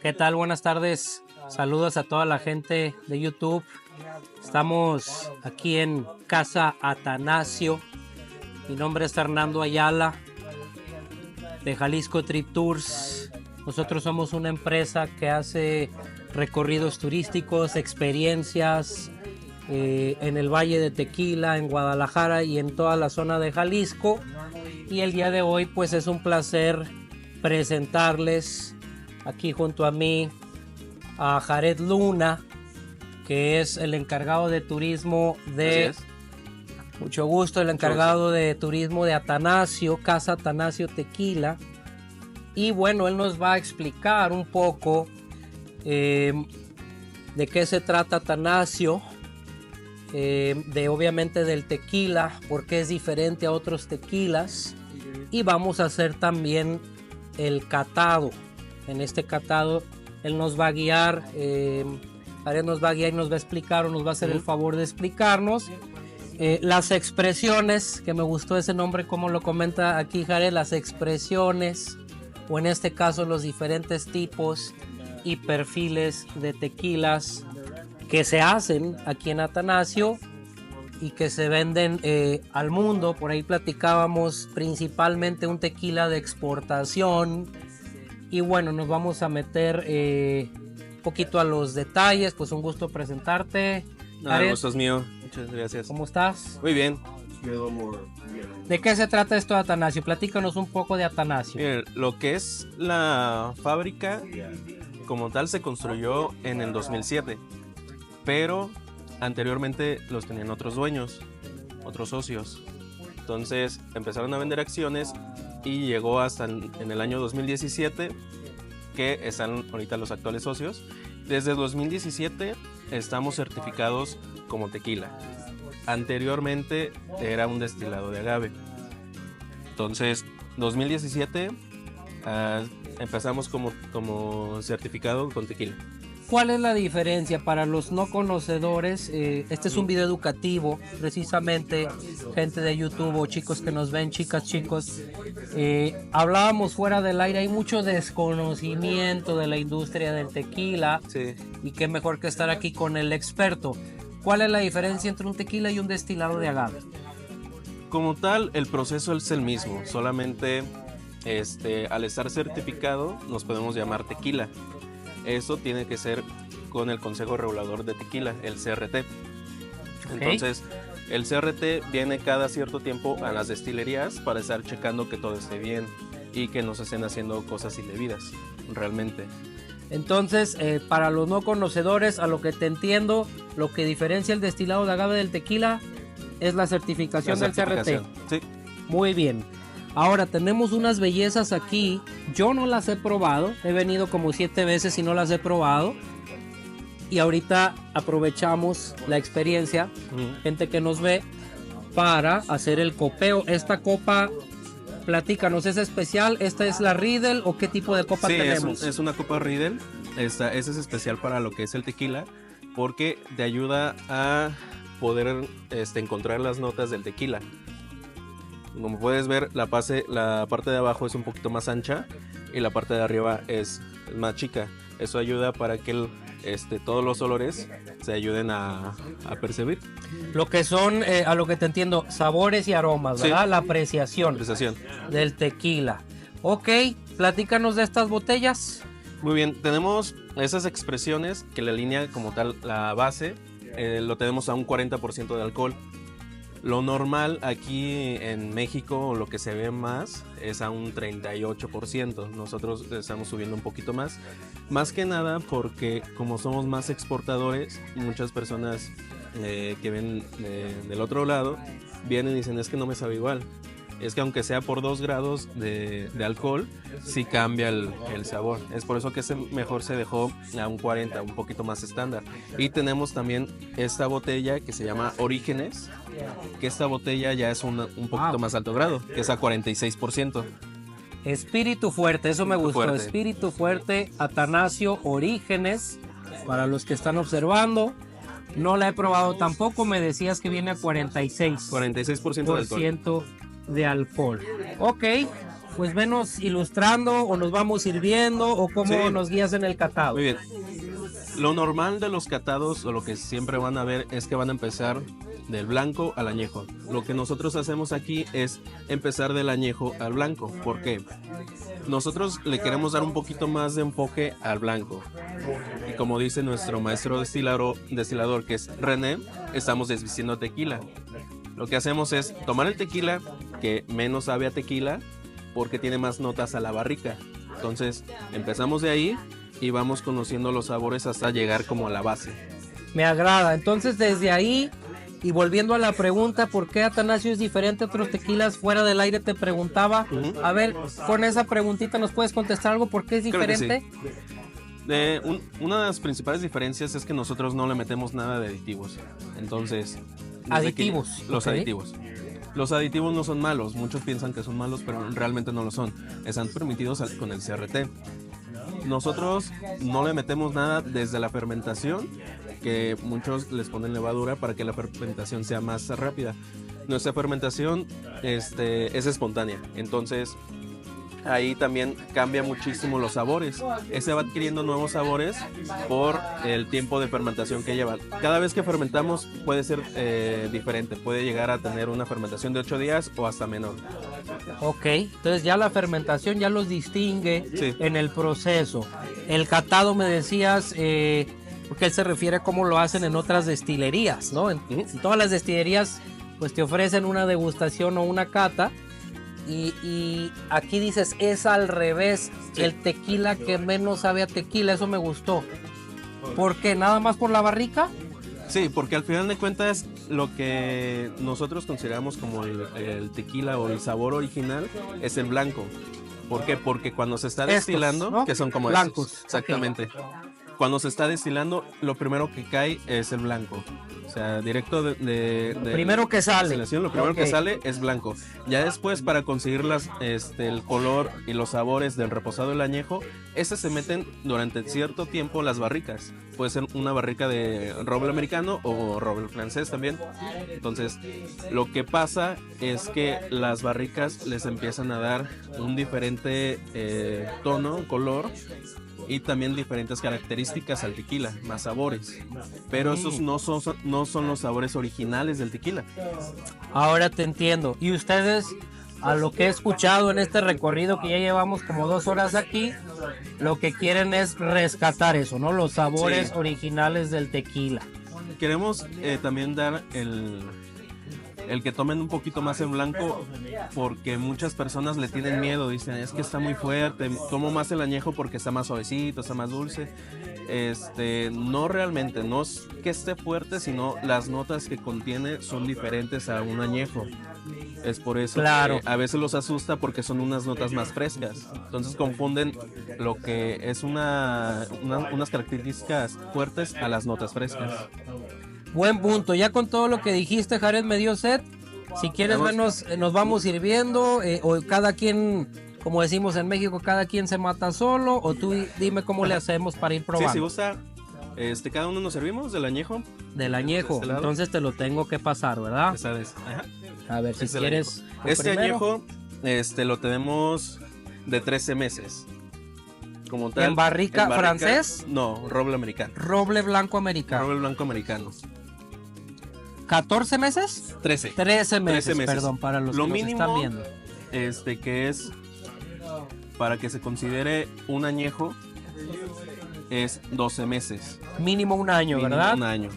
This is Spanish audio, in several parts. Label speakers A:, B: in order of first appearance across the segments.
A: ¿Qué tal? Buenas tardes. Saludos a toda la gente de YouTube. Estamos aquí en Casa Atanasio. Mi nombre es Fernando Ayala de Jalisco Trip Tours. Nosotros somos una empresa que hace recorridos turísticos, experiencias en el Valle de Tequila, en Guadalajara y en toda la zona de Jalisco. Y el día de hoy pues es un placer presentarles aquí junto a mí a Jared Luna, que es el encargado de turismo de... Mucho gusto, el encargado de turismo de Atanasio, Casa Atanasio Tequila. Y bueno, él nos va a explicar un poco de qué se trata Atanasio, obviamente del tequila, por qué es diferente a otros tequilas. Y vamos a hacer también el catado. En este catado él nos va a guiar, Jared nos va a guiar y nos va a explicar, o nos va a hacer el favor de explicarnos las expresiones, que me gustó ese nombre como lo comenta aquí Jared, las expresiones, o en este caso los diferentes tipos y perfiles de tequilas que se hacen aquí en Atanasio y que se venden al mundo. Por ahí platicábamos principalmente un tequila de exportación. Y bueno, nos vamos a meter un poquito a los detalles. Pues un gusto presentarte.
B: El gusto es mío. Muchas gracias.
A: ¿Cómo estás?
B: Muy bien.
A: ¿De qué se trata esto de Atanasio? Platícanos un poco de Atanasio.
B: Miren, lo que es la fábrica como tal se construyó en el 2007, pero anteriormente los tenían otros dueños, otros socios. Entonces empezaron a vender acciones y llegó hasta en el año 2017 que están ahorita los actuales socios. Desde 2017 estamos certificados como tequila. Anteriormente era un destilado de agave. Entonces 2017 empezamos como certificado con tequila.
A: ¿Cuál es la diferencia para los no conocedores? Este es un video educativo, precisamente, gente de YouTube o chicos que nos ven, chicas, chicos. Hablábamos fuera del aire, hay mucho desconocimiento de la industria del tequila.
B: Sí.
A: Y qué mejor que estar aquí con el experto. ¿Cuál es la diferencia entre un tequila y un destilado de agave?
B: Como tal, el proceso es el mismo, solamente al estar certificado nos podemos llamar tequila. Eso tiene que ser con el Consejo Regulador de Tequila, el CRT. Entonces, el CRT viene cada cierto tiempo a las destilerías para estar checando que todo esté bien y que no se estén haciendo cosas indebidas, realmente.
A: Entonces, para los no conocedores, a lo que te entiendo, lo que diferencia el destilado de agave del tequila es la certificación del CRT.
B: Sí.
A: Muy bien. Ahora tenemos unas bellezas aquí. Yo no las he probado. He venido como 7 veces y no las he probado. Y ahorita aprovechamos la experiencia, gente que nos ve, para hacer el copeo. Esta copa, platícanos, ¿es especial? ¿Esta es la Riedel o qué tipo de copa tenemos?
B: Sí, es una copa Riedel. Esa es especial para lo que es el tequila, porque te ayuda a poder encontrar las notas del tequila. Como puedes ver, la parte de abajo es un poquito más ancha y la parte de arriba es más chica. Eso ayuda para que todos los olores se ayuden a percibir.
A: Lo que son, a lo que te entiendo, sabores y aromas, ¿verdad? Sí. La apreciación del tequila. Ok, platícanos de estas botellas.
B: Muy bien, tenemos esas expresiones que la línea como tal, la base, lo tenemos a un 40% de alcohol. Lo normal aquí en México, lo que se ve más, es a un 38%. Nosotros estamos subiendo un poquito más. Más que nada porque como somos más exportadores, muchas personas que ven del otro lado, vienen y dicen, es que no me sabe igual. Es que aunque sea por 2 grados de alcohol, sí cambia el sabor. Es por eso que mejor se dejó a un 40, un poquito más estándar. Y tenemos también esta botella que se llama Orígenes, que esta botella ya es un poquito más alto grado, que es a 46%.
A: Espíritu fuerte, eso me gustó. Espíritu fuerte, Atanasio Orígenes, para los que están observando. No la he probado tampoco, me decías que viene a 46%
B: 46% de alcohol.
A: De alcohol. Ok, pues venos ilustrando o nos vamos sirviendo o cómo
B: Sí.
A: nos guías en el catado.
B: Muy bien. Lo normal de los catados o lo que siempre van a ver es que van a empezar del blanco al añejo. Lo que nosotros hacemos aquí es empezar del añejo al blanco. ¿Por qué? Nosotros le queremos dar un poquito más de enfoque al blanco. Y como dice nuestro maestro destilador que es René, estamos desvistiendo tequila. Lo que hacemos es tomar el tequila que menos sabe a tequila porque tiene más notas a la barrica. Entonces empezamos de ahí y vamos conociendo los sabores hasta llegar como a la base.
A: Me agrada. Entonces, desde ahí, y volviendo a la pregunta, ¿por qué Atanasio es diferente a otros tequilas? Fuera del aire te preguntaba. A ver, con esa preguntita nos puedes contestar algo, ¿por qué es
B: Claro que
A: diferente?
B: Una de las principales diferencias es que nosotros no le metemos nada de aditivos. Entonces,
A: Aditivos.
B: Los
A: ok.
B: aditivos. Los aditivos no son malos. Muchos piensan que son malos, pero realmente no lo son. Están permitidos con el CRT. Nosotros no le metemos nada desde la fermentación, que muchos les ponen levadura para que la fermentación sea más rápida. Nuestra fermentación es espontánea, entonces ahí también cambia muchísimo los sabores. Ese va adquiriendo nuevos sabores por el tiempo de fermentación que lleva. Cada vez que fermentamos puede ser diferente, puede llegar a tener una fermentación de 8 días o hasta menor.
A: Ok, entonces ya la fermentación ya los distingue
B: Sí.
A: en el proceso. El catado me decías, porque él se refiere a cómo lo hacen en otras destilerías, ¿no? En todas las destilerías pues te ofrecen una degustación o una cata y aquí dices es al revés,
B: Sí.
A: el tequila que menos sabe a tequila, eso me gustó. ¿Por qué? ¿Nada más por la barrica?
B: Sí, porque al final de cuentas lo que nosotros consideramos como el tequila o el sabor original es el blanco. ¿Por qué? Porque cuando se está
A: Estos,
B: destilando,
A: ¿no?
B: que son como
A: Blancos,
B: estos, exactamente. Cuando se está destilando, lo primero que cae es el blanco. O sea, directo de
A: Primero que sale.
B: destilación, lo primero
A: Ok.
B: que sale es blanco. Ya después, para conseguir el color y los sabores del reposado del añejo, estos se meten durante cierto tiempo las barricas. Puede ser una barrica de roble americano o roble francés también. Entonces, lo que pasa es que las barricas les empiezan a dar un diferente tono, color, y también diferentes características al tequila, más sabores. Pero esos no son los sabores originales del tequila.
A: Ahora te entiendo. Y ustedes, a lo que he escuchado en este recorrido que ya llevamos como 2 horas aquí, lo que quieren es rescatar eso, ¿no? Los sabores
B: Sí.
A: originales del tequila.
B: Queremos también dar el que tomen un poquito más en blanco, porque muchas personas le tienen miedo, dicen es que está muy fuerte, tomo más el añejo porque está más suavecito, está más dulce. No realmente, no es que esté fuerte, sino las notas que contiene son diferentes a un añejo. Es por eso
A: Claro.
B: que a veces los asusta porque son unas notas más frescas. Entonces confunden lo que es unas características fuertes a las notas frescas.
A: Buen punto. Ya con todo lo que dijiste, Jared, me dio sed. Si quieres
B: Vamos.
A: vernos, nos vamos sirviendo, o cada quien, como decimos en México, cada quien se mata solo, o tú dime cómo le hacemos para ir
B: Sí,
A: probando.
B: si gusta, cada uno nos servimos del añejo.
A: Del añejo.
B: De este lado.
A: Entonces te lo tengo que pasar, ¿verdad?
B: Esa es. Ajá.
A: A ver si
B: Es el
A: quieres.
B: añejo.
A: tú
B: Este
A: primero.
B: añejo lo tenemos de 13 meses. Como tal.
A: ¿En barrica francés?
B: No, roble americano.
A: Roble blanco americano.
B: Roble blanco americano.
A: ¿14 meses?
B: 13.
A: 13 meses,
B: 13 meses.
A: perdón, para los
B: Lo
A: que nos
B: mínimo,
A: están viendo.
B: Que es para que se considere un añejo es 12 meses.
A: Mínimo un año,
B: Mínimo
A: ¿verdad?
B: un año.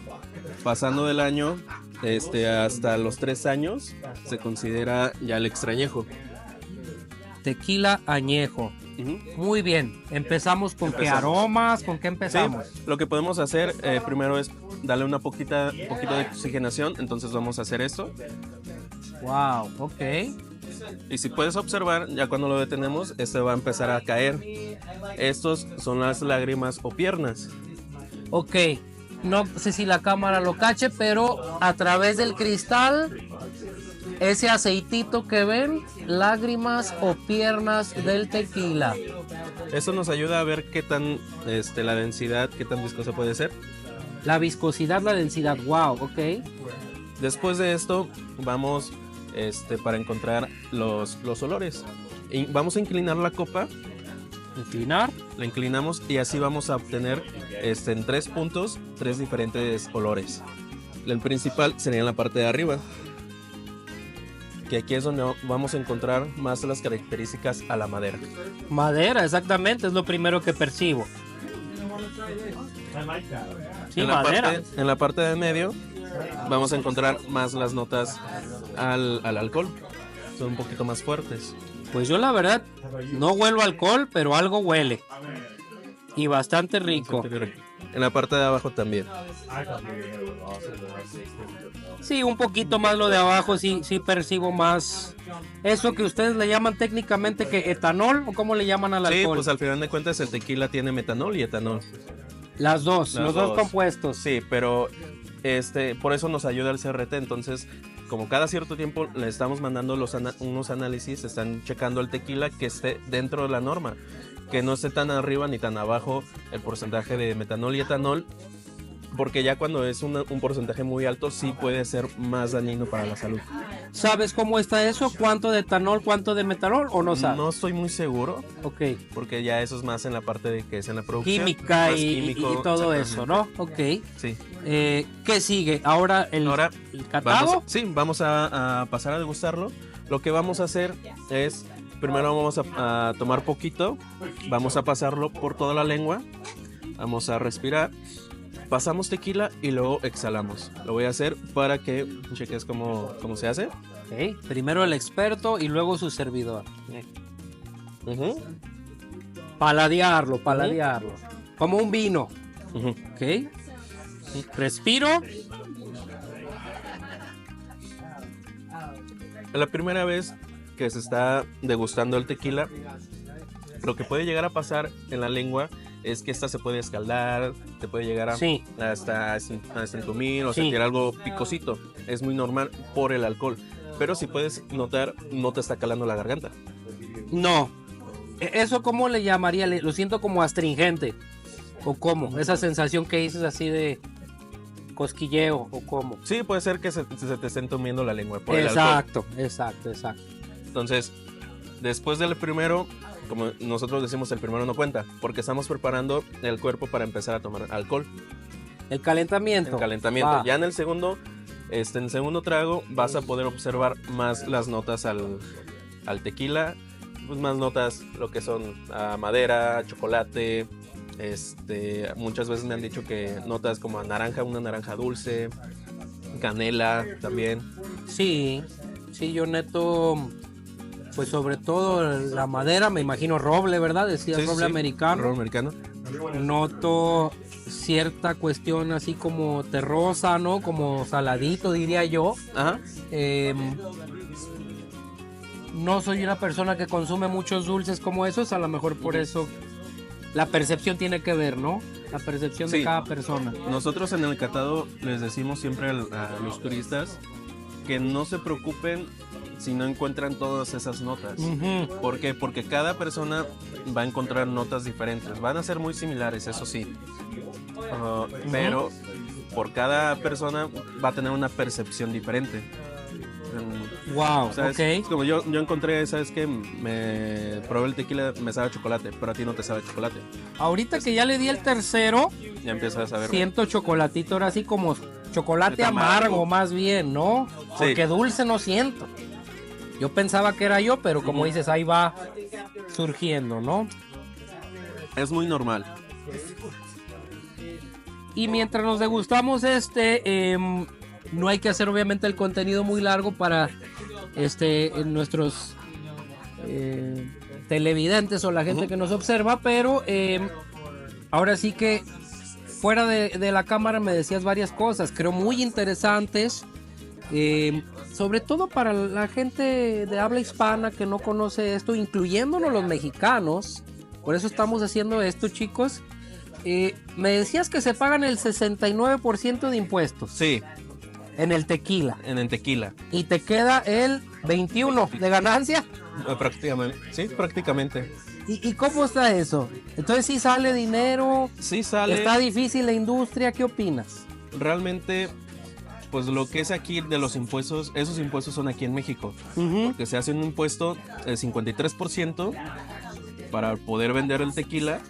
B: Pasando del año hasta los 3 años se considera ya el extrañejo.
A: Tequila añejo.
B: Ujú.
A: Muy bien. Empezamos con qué
B: Empezamos.
A: aromas, con qué
B: Sí,
A: empezamos.
B: lo que podemos hacer primero es darle un poquito de oxigenación, entonces vamos a hacer esto.
A: Wow, ok.
B: Y si puedes observar, ya cuando lo detenemos, va a empezar a caer. Estos son las lágrimas o piernas.
A: Ok. No sé si la cámara lo cache, pero a través del cristal, ese aceitito que ven, lágrimas o piernas del tequila.
B: Eso nos ayuda a ver qué tan la densidad, qué tan viscosa puede ser.
A: La viscosidad, la densidad, wow, ok.
B: Después de esto, vamos para encontrar los olores. Vamos a inclinar la copa.
A: Inclinar.
B: La inclinamos y así vamos a obtener en 3 puntos 3 diferentes olores. El principal sería en la parte de arriba, que aquí es donde vamos a encontrar más las características a la madera.
A: Madera, exactamente, es lo primero que percibo. Sí,
B: en
A: madera.
B: En la parte de medio vamos a encontrar más las notas al alcohol. Son un poquito más fuertes.
A: Pues yo la verdad no huelo alcohol, pero algo huele. Y bastante rico.
B: En la parte de abajo también.
A: Sí, un poquito más lo de abajo, sí percibo más. Eso que ustedes le llaman técnicamente que etanol, ¿o cómo le llaman al alcohol?
B: Sí, pues al final de cuentas el tequila tiene metanol y etanol.
A: Los dos compuestos.
B: Sí, pero por eso nos ayuda el CRT. Entonces, como cada cierto tiempo le estamos mandando unos análisis, están checando el tequila que esté dentro de la norma, que no esté tan arriba ni tan abajo el porcentaje de metanol y etanol, porque ya cuando es un porcentaje muy alto sí puede ser más dañino para la salud.
A: ¿Sabes cómo está eso? ¿Cuánto de etanol, cuánto de metanol o no sabes?
B: No estoy muy seguro.
A: Ok.
B: Porque ya eso es más en la parte de que es en la producción.
A: Química y todo eso, ¿no? Ok.
B: Sí.
A: ¿Qué sigue? ¿Ahora el catado?
B: Vamos a pasar a degustarlo. Lo que vamos a hacer es, primero vamos a tomar poquito, vamos a pasarlo por toda la lengua, vamos a respirar, pasamos tequila y luego exhalamos. Lo voy a hacer para que cheques cómo se hace.
A: Okay. Primero el experto y luego su servidor. Paladearlo. Como un vino. Ok. Respiro.
B: La primera vez que se está degustando el tequila, lo que puede llegar a pasar en la lengua es que esta se puede escaldar, te puede llegar hasta entumir o sentir algo picosito. Es muy normal por el alcohol. Pero si puedes notar, no te está calando la garganta.
A: No. ¿Eso cómo le llamaría? Lo siento como astringente. ¿O cómo? Esa sensación que dices así de cosquilleo o cómo.
B: Sí, puede ser que se te esté entumiendo la lengua por el alcohol.
A: Exacto.
B: Entonces, después del primero, como nosotros decimos, el primero no cuenta, porque estamos preparando el cuerpo para empezar a tomar alcohol.
A: El calentamiento.
B: Ya en el segundo trago vas a poder observar más las notas al tequila, pues más notas lo que son madera, chocolate. Muchas veces me han dicho que notas como a naranja, una naranja dulce, canela también. Sí,
A: yo neto, pues sobre todo la madera, me imagino roble, ¿verdad? Decías roble americano.
B: Roble americano.
A: Noto cierta cuestión así como terrosa, ¿no? Como saladito, diría yo.
B: Ajá.
A: No soy una persona que consume muchos dulces como esos, a lo mejor por eso la percepción tiene que ver, ¿no? La percepción de cada persona.
B: Nosotros en el catado les decimos siempre a los turistas que no se preocupen si no encuentran todas esas notas. ¿Por qué? Porque cada persona va a encontrar notas diferentes. Van a ser muy similares, eso sí. Pero por cada persona va a tener una percepción diferente.
A: Wow,
B: ¿sabes?
A: Ok.
B: Como yo encontré, ¿sabes qué? Me probé el tequila, me sabe a chocolate, pero a ti no te sabe a chocolate.
A: Ahorita que ya le di el tercero,
B: ya empiezas a ver.
A: Siento chocolatito, ahora sí como chocolate amargo más bien, ¿no? Porque dulce no siento. Yo pensaba que era yo, pero como dices, ahí va surgiendo, ¿no?
B: Es muy normal.
A: Y mientras nos degustamos no hay que hacer obviamente el contenido muy largo para nuestros televidentes o la gente que nos observa, pero ahora sí que fuera de la cámara me decías varias cosas, creo muy interesantes, sobre todo para la gente de habla hispana que no conoce esto, incluyéndonos los mexicanos. Por eso estamos haciendo esto, chicos. Me decías que se pagan el 69% de impuestos.
B: Sí.
A: En el tequila.
B: En el tequila.
A: Y te queda el 21 de ganancia.
B: Prácticamente. Sí, prácticamente.
A: ¿Y cómo está eso? Entonces, ¿sí sale dinero?
B: Sí sale.
A: ¿Está difícil la industria? ¿Qué opinas?
B: Realmente Pues lo que es aquí de los impuestos, esos impuestos son aquí en México. Que se hace un impuesto del 53% para poder vender el tequila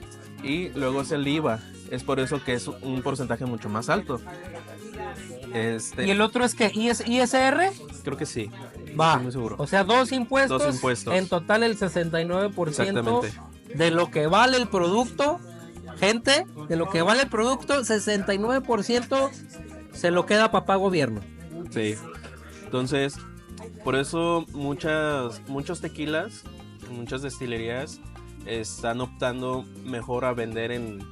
B: y luego es el IVA. Es por eso que es un porcentaje mucho más alto.
A: ¿Y el otro es que ISR?
B: Creo que sí.
A: Va.
B: Estoy muy seguro.
A: O sea, dos impuestos. En total el 69%
B: Exactamente.
A: de lo que vale el producto. Gente, de lo que vale el producto, 69% se lo queda papá gobierno.
B: Sí. Entonces, por eso muchos tequilas, muchas destilerías están optando mejor a vender en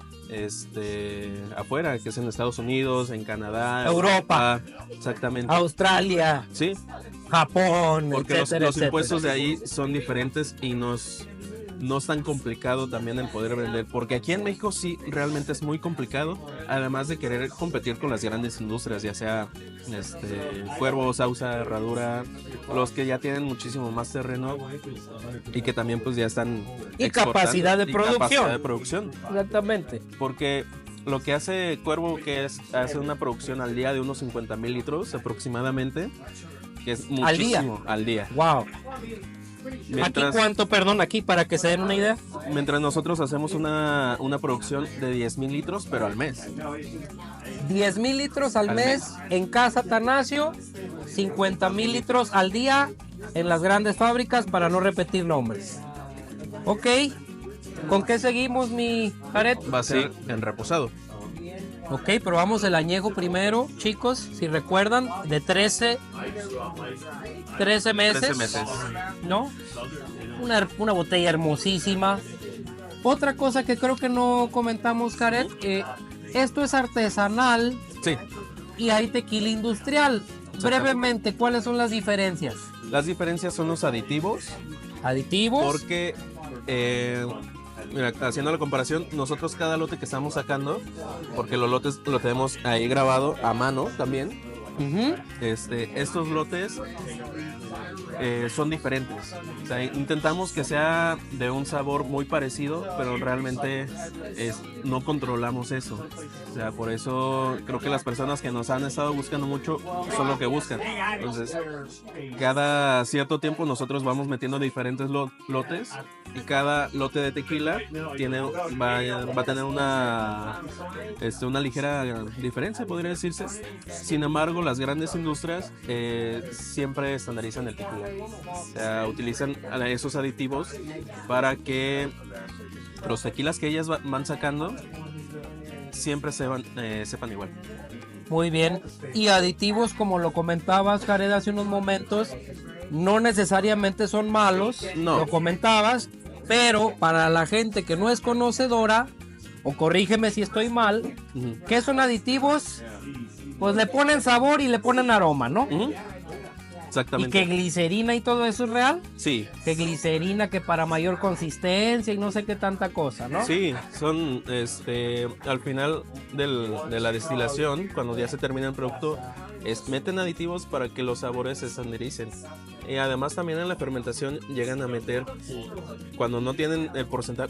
B: afuera, que es en Estados Unidos, en Canadá,
A: Europa,
B: exactamente,
A: Australia,
B: sí,
A: Japón,
B: porque
A: etcétera,
B: los
A: etcétera.
B: impuestos de ahí son diferentes y no es tan complicado también el poder vender, porque aquí en México sí realmente es muy complicado, además de querer competir con las grandes industrias, ya sea Cuervo, Sauza, Herradura, los que ya tienen muchísimo más terreno y que también pues ya están
A: y capacidad de
B: producción.
A: Exactamente.
B: Porque lo que hace Cuervo, que es hace una producción al día de unos 50,000 litros aproximadamente, que es muchísimo al día.
A: Wow. ¿Aquí cuánto, perdón, aquí para que se den una idea?
B: Mientras nosotros hacemos una producción de 10,000 litros, pero al mes.
A: 10,000 litros al mes en Casa Atanasio, 50,000 litros al día en las grandes fábricas, para no repetir nombres. Ok, ¿con qué seguimos, mi Jared?
B: Va a ser en reposado.
A: Ok, probamos el añejo primero, chicos, si recuerdan, de 13 meses.
B: 13 meses.
A: ¿No? Una botella hermosísima. Otra cosa que creo que no comentamos, Jared, esto es artesanal.
B: Sí.
A: Y hay tequila industrial. Brevemente, ¿cuáles son las diferencias?
B: Las diferencias son los aditivos.
A: ¿Aditivos?
B: Porque, mira, haciendo la comparación, nosotros cada lote que estamos sacando, porque los lotes lo tenemos ahí grabado a mano también, estos lotes son diferentes. O sea, intentamos que sea de un sabor muy parecido, pero realmente no controlamos eso. O sea, por eso creo que las personas que nos han estado buscando mucho son lo que buscan. Entonces, cada cierto tiempo nosotros vamos metiendo diferentes lotes y cada lote de tequila va a tener una ligera diferencia, podría decirse. Sin embargo, las grandes industrias siempre estandarizan el tequila. O sea, utilizan esos aditivos para que los tequilas que ellas van sacando siempre sepan igual.
A: Muy bien. Y aditivos, como lo comentabas, Jared, hace unos momentos, no necesariamente son malos.
B: No.
A: Lo comentabas, pero para la gente que no es conocedora, o corrígeme si estoy mal, ¿qué son aditivos? Pues le ponen sabor y le ponen aroma, ¿no?
B: Exactamente.
A: ¿Y que glicerina y todo eso es real?
B: Sí.
A: Que glicerina, que para mayor consistencia y no sé qué tanta cosa, ¿no?
B: Sí, son al final de la destilación, cuando ya se termina el producto, meten aditivos para que los sabores se estandaricen. Y además también en la fermentación llegan a meter, cuando no tienen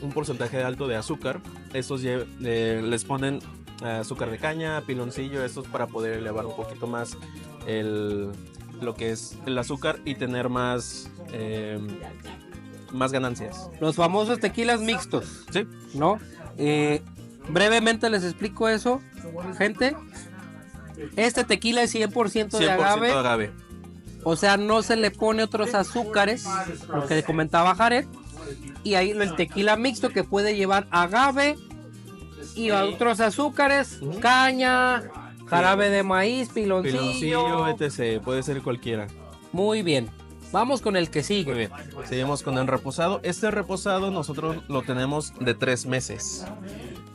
B: un porcentaje alto de azúcar, estos les ponen azúcar de caña, piloncillo, estos para poder elevar un poquito más lo que es el azúcar y tener más ganancias.
A: Los famosos tequilas mixtos.
B: Sí.
A: ¿No? Brevemente les explico eso, gente. Este tequila es 100% de agave. O sea, no se le pone otros azúcares, lo que comentaba Jared. Y ahí el tequila mixto, que puede llevar agave y otros azúcares, caña, jarabe de maíz, piloncillo,
B: etc. Puede ser cualquiera.
A: Muy bien. Vamos con el que sigue.
B: Muy bien. Seguimos con el reposado. Este reposado nosotros lo tenemos de 3 meses.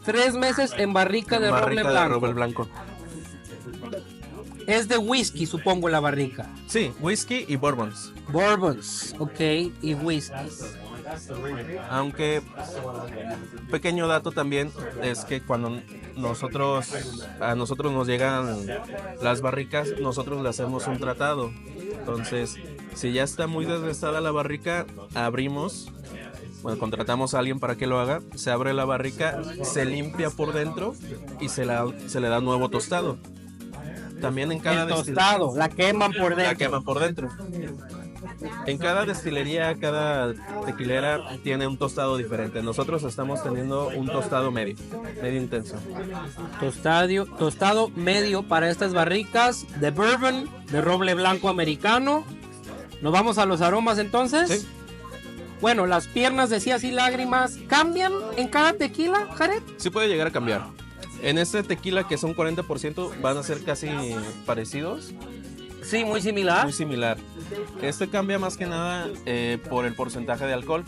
A: 3 meses en barrica de roble blanco. Es de whisky, supongo, la barrica.
B: Sí, whisky y bourbons.
A: Bourbons, ok, y whisky.
B: Aunque, pequeño dato también, es que cuando a nosotros nos llegan las barricas, nosotros le hacemos un tratado. Entonces, si ya está muy desgastada la barrica, abrimos, contratamos a alguien para que lo haga, se abre la barrica, se limpia por dentro y se le da nuevo tostado. también en cada
A: El tostado, la queman por dentro.
B: la queman por dentro. En cada destilería, cada tequilera tiene un tostado diferente. Nosotros estamos teniendo un tostado medio intenso.
A: Tostado medio para estas barricas de bourbon, de roble blanco americano. ¿Nos vamos a los aromas entonces?
B: Sí.
A: Bueno, las piernas, decías, y lágrimas, ¿cambian en cada tequila, Jared?
B: Sí puede llegar a cambiar. En este tequila, que son 40%, van a ser casi parecidos.
A: Sí, muy similar.
B: Muy similar. Este cambia más que nada por el porcentaje de alcohol.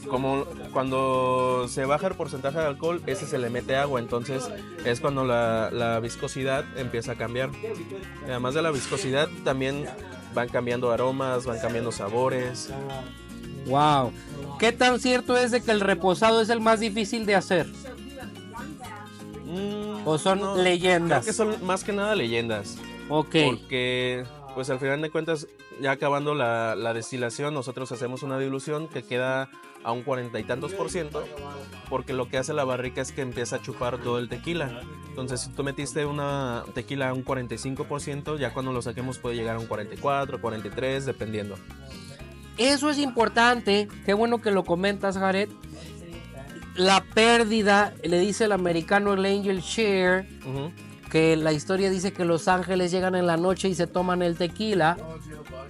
B: Como cuando se baja el porcentaje de alcohol, ese se le mete agua, entonces es cuando la viscosidad empieza a cambiar. Además de la viscosidad, también van cambiando aromas, van cambiando sabores.
A: Wow. ¿Qué tan cierto es de que el reposado es el más difícil de hacer? ¿O son leyendas?
B: Creo que son más que nada leyendas.
A: Ok.
B: Porque, pues al final de cuentas, ya acabando la destilación, nosotros hacemos una dilución que queda a un 40 y tantos %, porque lo que hace la barrica es que empieza a chupar todo el tequila. Entonces, si tú metiste una tequila a un 45%, ya cuando lo saquemos puede llegar a un 44, 43, dependiendo.
A: Eso es importante. Qué bueno que lo comentas, Jared. La pérdida, le dice el americano el angel share, que la historia dice que los ángeles llegan en la noche y se toman el tequila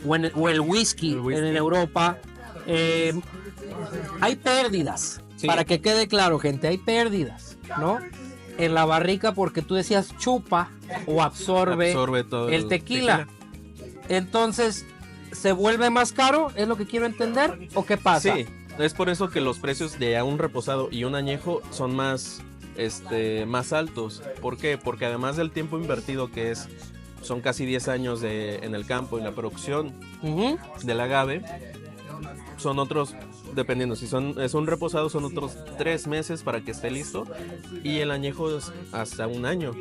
A: o el whisky en Europa. Hay pérdidas, sí. Para que quede claro, gente, hay pérdidas, ¿no? En la barrica, porque tú decías chupa o absorbe todo el tequila. Entonces, ¿se vuelve más caro? ¿Es lo que quiero entender? ¿O qué pasa?
B: Sí, es por eso que los precios de un reposado y un añejo son más altos. ¿Por qué? Porque además del tiempo invertido que son casi 10 años en el campo y la producción del agave, son otros, dependiendo, si es un reposado, son otros 3 meses para que esté listo, y el añejo es hasta un año.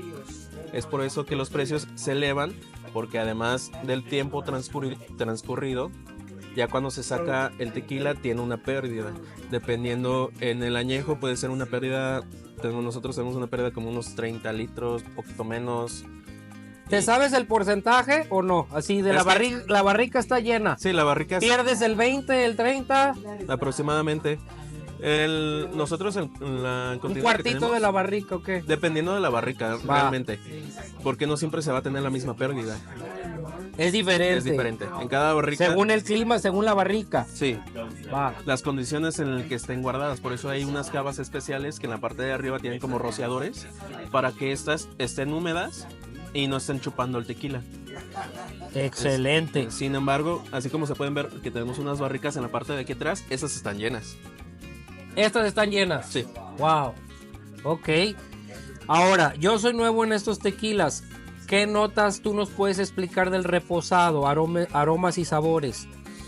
B: Es por eso que los precios se elevan, porque además del tiempo transcurrido, ya cuando se saca el tequila tiene una pérdida. Dependiendo, en el añejo puede ser una pérdida, nosotros tenemos una pérdida como unos 30 litros, un poquito menos.
A: ¿Te sabes el porcentaje o no? Así de la barrica está llena.
B: Sí, la barrica
A: ¿Pierdes el 20, el 30?
B: Aproximadamente. Nosotros en
A: un cuartito de la barrica, ¿o qué?
B: Dependiendo de la barrica, realmente. Porque no siempre se va a tener la misma pérdida.
A: Es diferente.
B: Es diferente. En cada barrica.
A: Según el clima, según la barrica.
B: Sí. Las condiciones en las que estén guardadas. Por eso hay unas cavas especiales que en la parte de arriba tienen como rociadores para que estas estén húmedas y no estén chupando el tequila.
A: Excelente.
B: Sin embargo, así como se pueden ver que tenemos unas barricas en la parte de aquí atrás, esas están llenas.
A: Estas están llenas.
B: Sí.
A: Wow. Ok. Ahora, yo soy nuevo en estos tequilas. ¿Qué notas tú nos puedes explicar del reposado, aromas y sabores?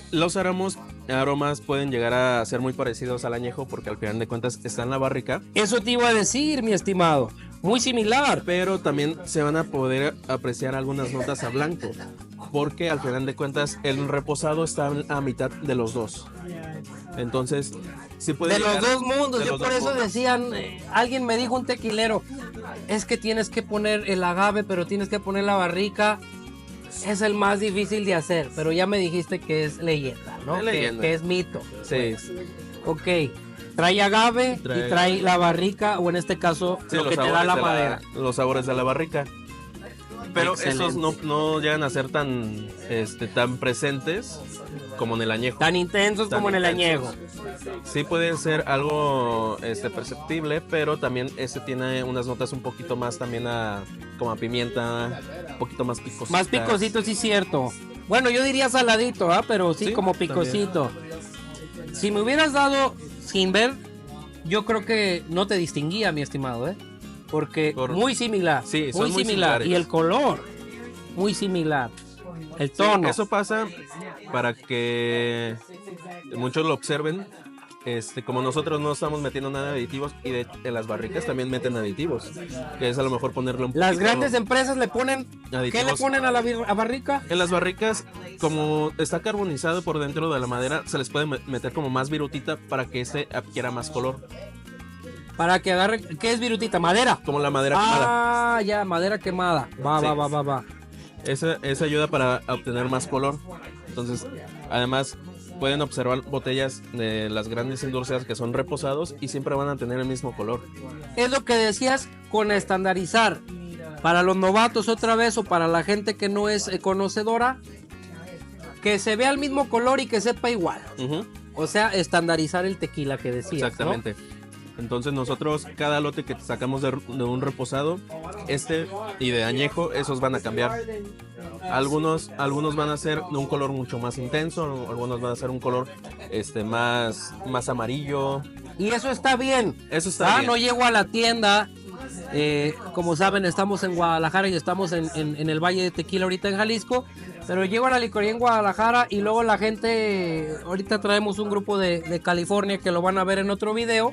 B: Los aromas pueden llegar a ser muy parecidos al añejo porque al final de cuentas está en la barrica.
A: Eso te iba a decir, mi estimado. Muy similar.
B: Pero también se van a poder apreciar algunas notas a blanco, porque al final de cuentas el reposado está a mitad de los dos. Entonces, sí puede
A: de
B: llegar,
A: los dos mundos. Yo por eso
B: mundos.
A: decían, alguien me dijo, un tequilero, es que tienes que poner el agave, pero tienes que poner la barrica. Es el más difícil de hacer, pero ya me dijiste que es leyenda, ¿no?
B: Es leyenda.
A: Que es mito.
B: Sí.
A: Ok. Trae agave y trae la barrica, o en este caso, sí, lo que te da la madera.
B: Los sabores de la barrica. Pero excelente. Esos no llegan a ser tan presentes como en el añejo.
A: Tan intensos como en el añejo.
B: Sí puede ser algo perceptible, pero también tiene unas notas un poquito más también como a pimienta, un poquito más picositas.
A: Más picosito, sí, cierto. Bueno, yo diría saladito, pero sí como picosito. También. Si me hubieras dado sin ver, yo creo que no te distinguía, mi estimado, porque muy similar,
B: sí,
A: muy similar. Similares. Y el color, muy similar. El tono.
B: Sí, eso pasa para que muchos lo observen. Como nosotros no estamos metiendo nada de aditivos, y en las barricas también meten aditivos, que es a lo mejor ponerle un poquito.
A: Las grandes empresas le ponen aditivos. ¿Qué le ponen a la barrica?
B: En las barricas, como está carbonizado por dentro de la madera, se les puede meter como más virutita para que adquiera más color.
A: Para que agarre. ¿Qué es virutita? ¿Madera?
B: Como la madera quemada.
A: Ah, ya, madera quemada. Va.
B: Esa ayuda para obtener más color. Entonces, además, pueden observar botellas de las grandes industrias que son reposados y siempre van a tener el mismo color.
A: Es lo que decías con estandarizar. Para los novatos otra vez o para la gente que no es conocedora, que se vea el mismo color y que sepa igual.
B: Uh-huh.
A: O sea, estandarizar el tequila que decías.
B: Exactamente. ¿No? Entonces nosotros cada lote que sacamos de un reposado, y de añejo, esos van a cambiar. Algunos van a ser de un color mucho más intenso, algunos van a ser un color más amarillo.
A: Y eso está bien.
B: Eso está bien.
A: No llego a la tienda. Como saben, estamos en Guadalajara y estamos en el Valle de Tequila ahorita en Jalisco, pero llego a la licorería en Guadalajara y luego la gente, ahorita traemos un grupo de California que lo van a ver en otro video.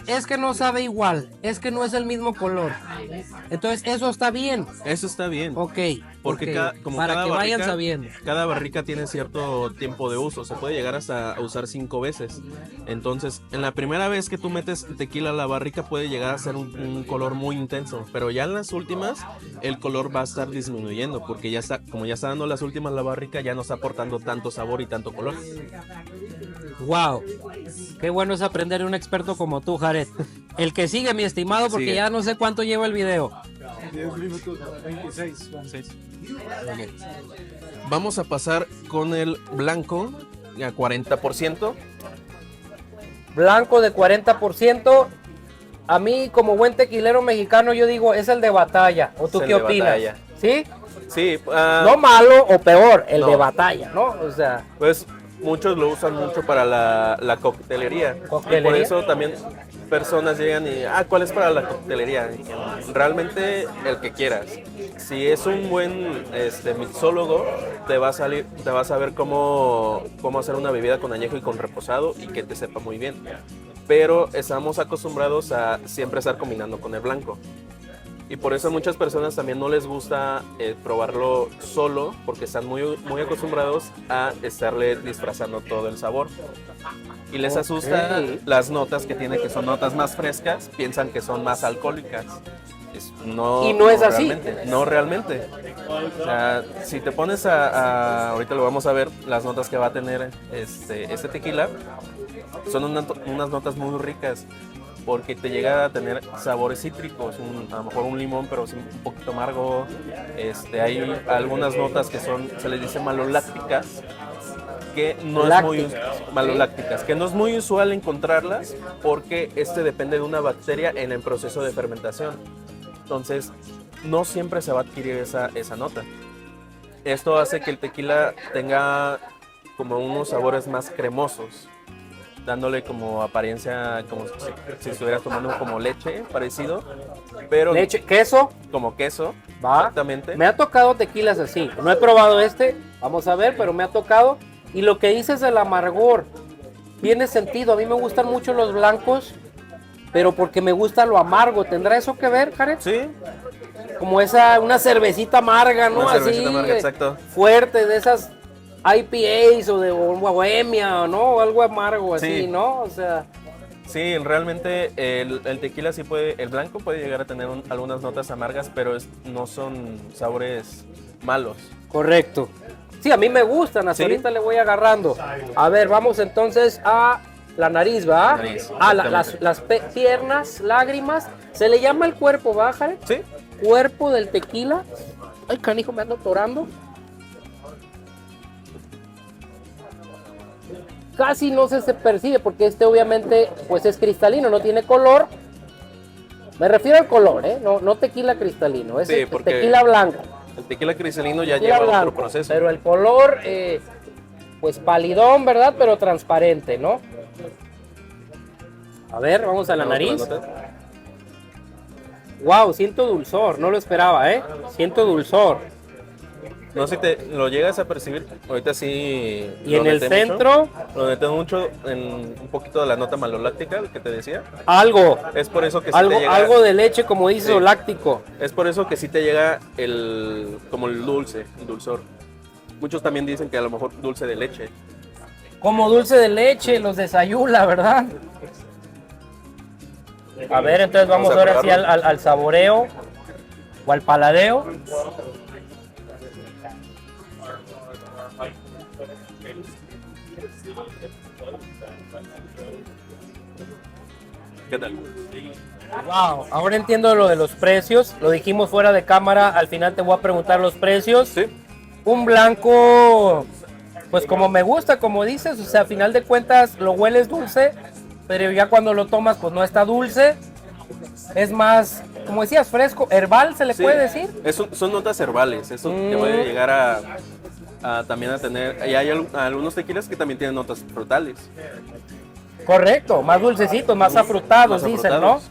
A: Es que no sabe igual, es que no es el mismo color. Entonces eso está bien.
B: Eso está bien.
A: Ok.
B: Porque
A: para que vayan sabiendo.
B: Cada barrica tiene cierto tiempo de uso. Se puede llegar hasta a usar 5 veces. Entonces, en la primera vez que tú metes tequila a la barrica puede llegar a ser un color muy intenso. Pero ya en las últimas, el color va a estar disminuyendo. Porque como ya está dando las últimas la barrica, ya no está aportando tanto sabor y tanto color.
A: Wow. Qué bueno es aprender de un experto como tú, Jared. El que sigue, mi estimado, porque ya no sé cuánto lleva el video.
C: 10 minutos, 26.
B: Okay. Vamos a pasar con el blanco a 40%.
A: Blanco de 40%. A mí, como buen tequilero mexicano, yo digo, es el de batalla. ¿O tú qué opinas? Batalla. ¿Sí?
B: Sí.
A: No malo o peor, el de batalla, ¿no? O sea...
B: Pues muchos lo usan mucho para la coctelería. Y por eso también personas llegan y, ¿cuál es para la coctelería? Realmente el que quieras. Si es un buen mixólogo, te va a saber cómo hacer una bebida con añejo y con reposado y que te sepa muy bien. Pero estamos acostumbrados a siempre estar combinando con el blanco. Y por eso a muchas personas también no les gusta probarlo solo, porque están muy, muy acostumbrados a estarle disfrazando todo el sabor. Y les asusta las notas que tiene, que son notas más frescas, piensan que son más alcohólicas.
A: Y no es así.
B: No realmente. O sea, si te pones ahorita lo vamos a ver, las notas que va a tener este tequila, son unas notas muy ricas. Porque te llega a tener sabores cítricos, a lo mejor un limón, pero un poquito amargo. Hay algunas notas que se les dice malolácticas, que no es muy malolácticas, que no es muy usual encontrarlas, porque depende de una bacteria en el proceso de fermentación. Entonces, no siempre se va a adquirir esa nota. Esto hace que el tequila tenga como unos sabores más cremosos, dándole como apariencia como si estuvieras tomando como leche, parecido, pero
A: leche, queso,
B: como queso,
A: va.
B: Exactamente.
A: Me ha tocado tequilas así, no he probado vamos a ver, pero me ha tocado. Y lo que dices del amargor tiene sentido. A mí me gustan mucho los blancos, pero porque me gusta lo amargo. ¿Tendrá eso que ver, Jared?
B: Sí.
A: Como una cervecita amarga, ¿no?
B: Una cervecita amarga, exacto.
A: Fuerte, de esas IPAs o de bohemia, ¿no? O algo amargo así, sí. ¿no? O sea...
B: Sí, realmente el tequila el blanco puede llegar a tener algunas notas amargas, pero no son sabores malos.
A: Correcto. Sí, a mí me gustan, hasta ahorita le voy agarrando. A ver, vamos entonces a la nariz, ¿va? Las piernas, lágrimas. Se le llama el cuerpo, ¿va, Jared?
B: Sí.
A: Cuerpo del tequila. Ay, canijo, me ando atorando. Casi no se percibe porque obviamente pues es cristalino, no tiene color. Me refiero al color, no tequila cristalino, es el tequila blanco.
B: El tequila cristalino ya lleva blanco, otro proceso.
A: Pero el color, pues palidón, ¿verdad? Pero transparente, ¿no? A ver, vamos a la nariz. Wow, siento dulzor, no lo esperaba, Siento dulzor.
B: No sé si te lo llegas a percibir, ahorita sí.
A: ¿Y en el centro?
B: Lo noté mucho en un poquito de la nota maloláctica que te decía.
A: Algo.
B: Es por eso que
A: sí te llega. Algo de leche, como dices, sí. O láctico.
B: Es por eso que sí te llega como el dulzor. Muchos también dicen que a lo mejor dulce de leche.
A: Como dulce de leche, los desayula, ¿verdad? A ver, entonces vamos ahora sí al saboreo o al paladeo.
B: ¿Qué tal?
A: Wow, ahora entiendo lo de los precios. Lo dijimos fuera de cámara. Al final te voy a preguntar los precios.
B: Sí.
A: Un blanco, pues como me gusta, como dices, o sea, a final de cuentas lo hueles dulce, pero ya cuando lo tomas, pues no está dulce. Es más, como decías, fresco, herbal, ¿se le
B: Sí,
A: puede decir?
B: son notas herbales, eso te puede llegar también a tener, y hay algunos tequilas que también tienen notas frutales.
A: Correcto, más dulcecitos, más afrutados,
B: Más
A: dicen,
B: afrutados.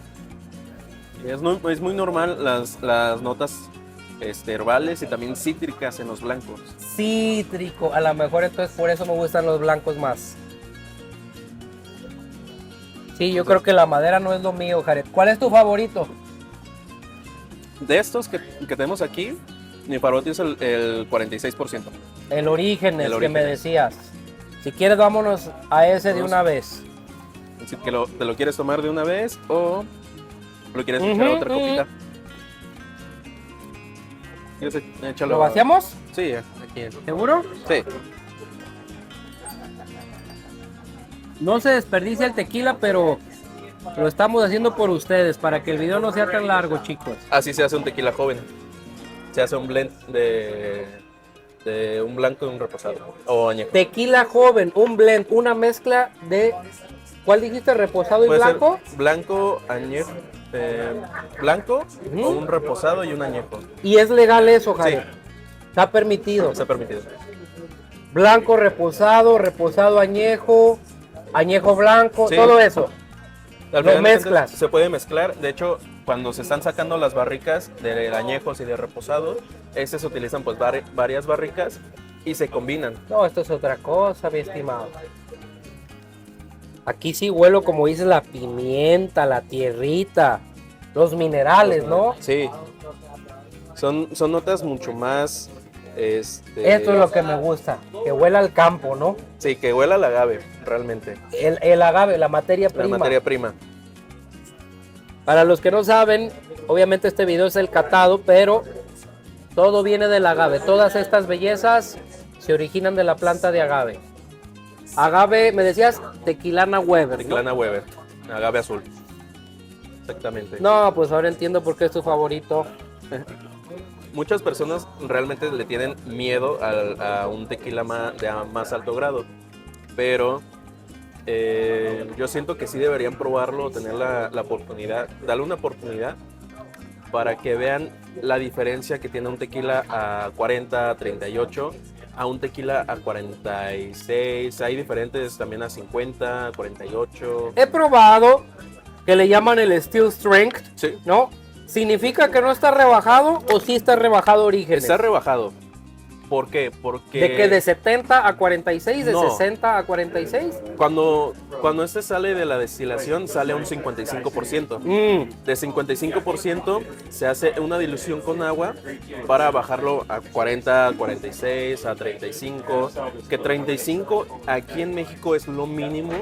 B: Es muy normal las notas herbales y también cítricas en los blancos.
A: ¿no? Cítrico, a lo mejor entonces por eso me gustan los blancos más. Sí, yo creo que la madera no es lo mío, Jared. ¿Cuál es tu favorito?
B: De estos que tenemos aquí, mi favorito es el 46%.
A: El origen,
B: El
A: el que me
B: Orígenes.
A: decías. Si quieres, vámonos a ese de
B: Vamos.
A: una vez.
B: Así que te lo quieres tomar de una vez o lo quieres echar a otra copita. ¿Quieres echarlo?
A: ¿Lo vaciamos?
B: Sí, aquí.
A: ¿Seguro?
B: Sí.
A: No se desperdicia el tequila, pero lo estamos haciendo por ustedes, para que el video no sea tan largo, chicos.
B: Así se hace un tequila joven. Se hace un blend de un blanco y un reposado. O añejo.
A: Tequila joven, un blend, una mezcla de... ¿Cuál dijiste? ¿Reposado y
B: Puede ser
A: blanco?
B: blanco, añejo. Blanco, o un reposado y un añejo.
A: Y es legal eso, Jared.
B: Sí.
A: Está permitido.
B: Está permitido.
A: Blanco, reposado, reposado añejo, añejo blanco,
B: Sí.
A: todo eso.
B: Al
A: Lo
B: final de cuentas,
A: mezclas.
B: Se puede mezclar. De hecho, cuando se están sacando las barricas de añejos y de reposado, se utilizan pues varias barricas y se combinan.
A: No, esto es otra cosa, mi estimado. Aquí sí huelo, como dices, la pimienta, la tierrita, los minerales, ¿no?
B: Sí. Son notas mucho más.
A: Esto es lo que me gusta, que huela al campo, ¿no?
B: Sí, que huela al agave, realmente.
A: El agave, la materia
B: La
A: prima.
B: materia prima.
A: Para los que no saben, obviamente este video es el catado, pero todo viene del agave. Todas estas bellezas se originan de la planta de agave. Agave, me decías, Tequilana Weber, ¿no?
B: Tequilana Weber, agave azul. Exactamente.
A: No, pues ahora entiendo por qué es tu favorito.
B: Muchas personas realmente le tienen miedo a un tequila de más alto grado, pero yo siento que sí deberían probarlo, tener la oportunidad, darle una oportunidad para que vean la diferencia que tiene un tequila a 40, 38, a un tequila a 46. Hay diferentes también a 50, 48.
A: He probado que le llaman el Steel Strength,
B: Sí,
A: ¿no? ¿Significa que no está rebajado o sí está rebajado Orígenes?
B: está rebajado. ¿Por qué? Porque
A: ¿De que de 70 a 46, de
B: No.
A: 60 a 46?
B: cuando este sale de la destilación sale a un 55%. De 55% se hace una dilución con agua para bajarlo a 40, a 46, a 35. Que 35 aquí en México es lo mínimo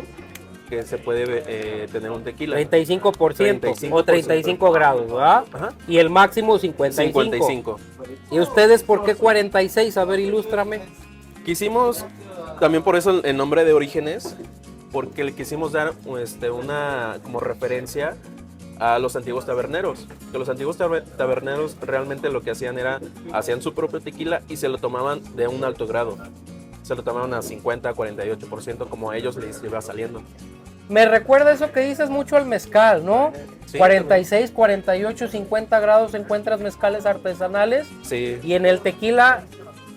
B: que se puede tener un tequila.
A: 35%,
B: 35%.
A: o 35 grados, ¿verdad?
B: Ajá.
A: Y el máximo 55.
B: 55.
A: ¿Y ustedes por qué 46? A ver, ilústrame.
B: Quisimos, también por eso el nombre de Orígenes, porque le quisimos dar una como referencia a los antiguos taberneros. Que los antiguos taberneros realmente lo que hacían hacían su propio tequila y se lo tomaban de un alto grado. Se lo tomaban a 50, 48%, como a ellos les iba saliendo.
A: Me recuerda eso que dices mucho al mezcal, ¿no?
B: Sí,
A: 46, 48, 50 grados encuentras mezcales artesanales.
B: Sí,
A: Y en el tequila,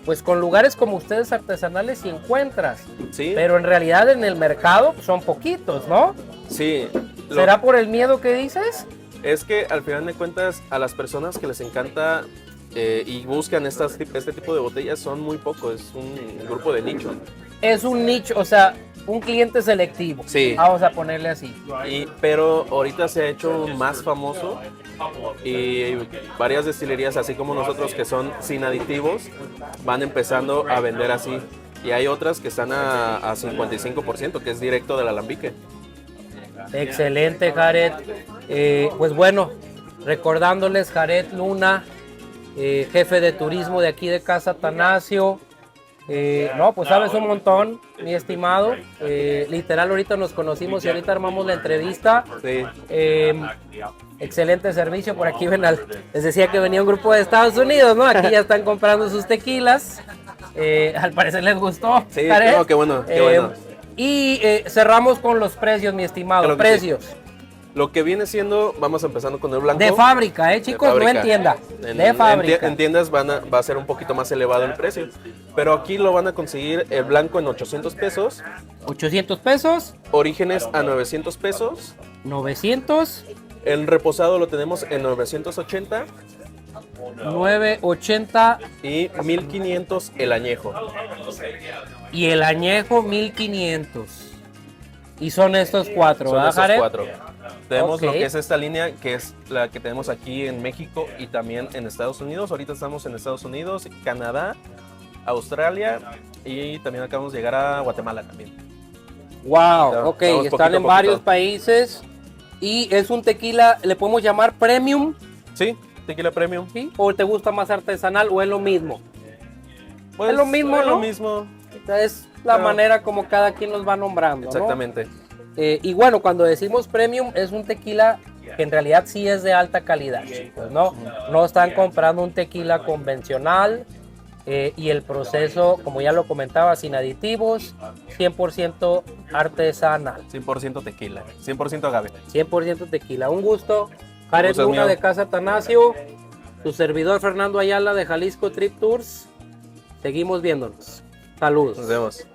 A: pues con lugares como ustedes artesanales sí encuentras.
B: sí,
A: Pero en realidad en el mercado son poquitos, ¿no?
B: sí.
A: ¿Será por el miedo que dices?
B: Es que al final de cuentas a las personas que les encanta y buscan este tipo de botellas son muy pocos, es un grupo de nicho.
A: Es un nicho, o sea, un cliente selectivo.
B: Sí.
A: Vamos a ponerle así.
B: Pero ahorita se ha hecho más famoso y varias destilerías, así como nosotros que son sin aditivos, van empezando a vender así. Y hay otras que están a 55%, que es directo del alambique.
A: Excelente, Jared. Pues bueno, recordándoles, Jared Luna, jefe de turismo de aquí de Casa Atanasio, No, pues sabes un montón, mi estimado. Literal, ahorita nos conocimos y ahorita armamos la entrevista.
B: Sí.
A: Excelente servicio. Por aquí les decía que venía un grupo de Estados Unidos, ¿no? Aquí ya están comprando sus tequilas. Al parecer les gustó.
B: Sí,
A: ¿sabes?
B: no, qué bueno, qué bueno.
A: Y cerramos con los precios, mi estimado.
B: Claro que
A: Precios.
B: Lo que viene siendo, vamos empezando con el blanco.
A: De fábrica, chicos,
B: fábrica.
A: no en tienda.
B: En-
A: De fábrica.
B: En tiendas va a ser un poquito más elevado el precio. Pero aquí lo van a conseguir el blanco en 800 pesos.
A: 800 pesos,
B: Orígenes a 900 pesos.
A: 900,
B: El reposado lo tenemos en 980.
A: 980
B: Y 1500 el añejo.
A: y el añejo 1500. Y son estos cuatro,
B: Son
A: ¿verdad,
B: esos
A: Jared?
B: 4. Tenemos
A: Ok.
B: lo que es esta línea, que es la que tenemos aquí en México y también en Estados Unidos. Ahorita estamos en Estados Unidos, Canadá, Australia y también acabamos de llegar a Guatemala también.
A: Wow, ok,
B: Estamos
A: están
B: poquito a
A: en
B: poquito.
A: varios países. Y es un tequila, ¿le podemos llamar premium?
B: Sí, tequila premium.
A: ¿Sí? ¿O te gusta más artesanal o es lo mismo?
B: Pues,
A: Es lo mismo,
B: es
A: ¿no?
B: lo mismo,
A: O sea, es la
B: Claro.
A: manera como cada quien los va nombrando, ¿no?
B: exactamente.
A: Y bueno, cuando decimos premium es un tequila que en realidad sí es de alta calidad, chicos, ¿no? No están comprando un tequila convencional y el proceso, como ya lo comentaba, sin aditivos, 100% artesanal,
B: 100% tequila, 100% agave.
A: 100% tequila. Un gusto. Jared
B: Gusto es
A: Luna
B: mío.
A: de Casa Atanasio, tu servidor Fernando Ayala de Jalisco Trip Tours. Seguimos viéndonos. Saludos.
B: Nos vemos.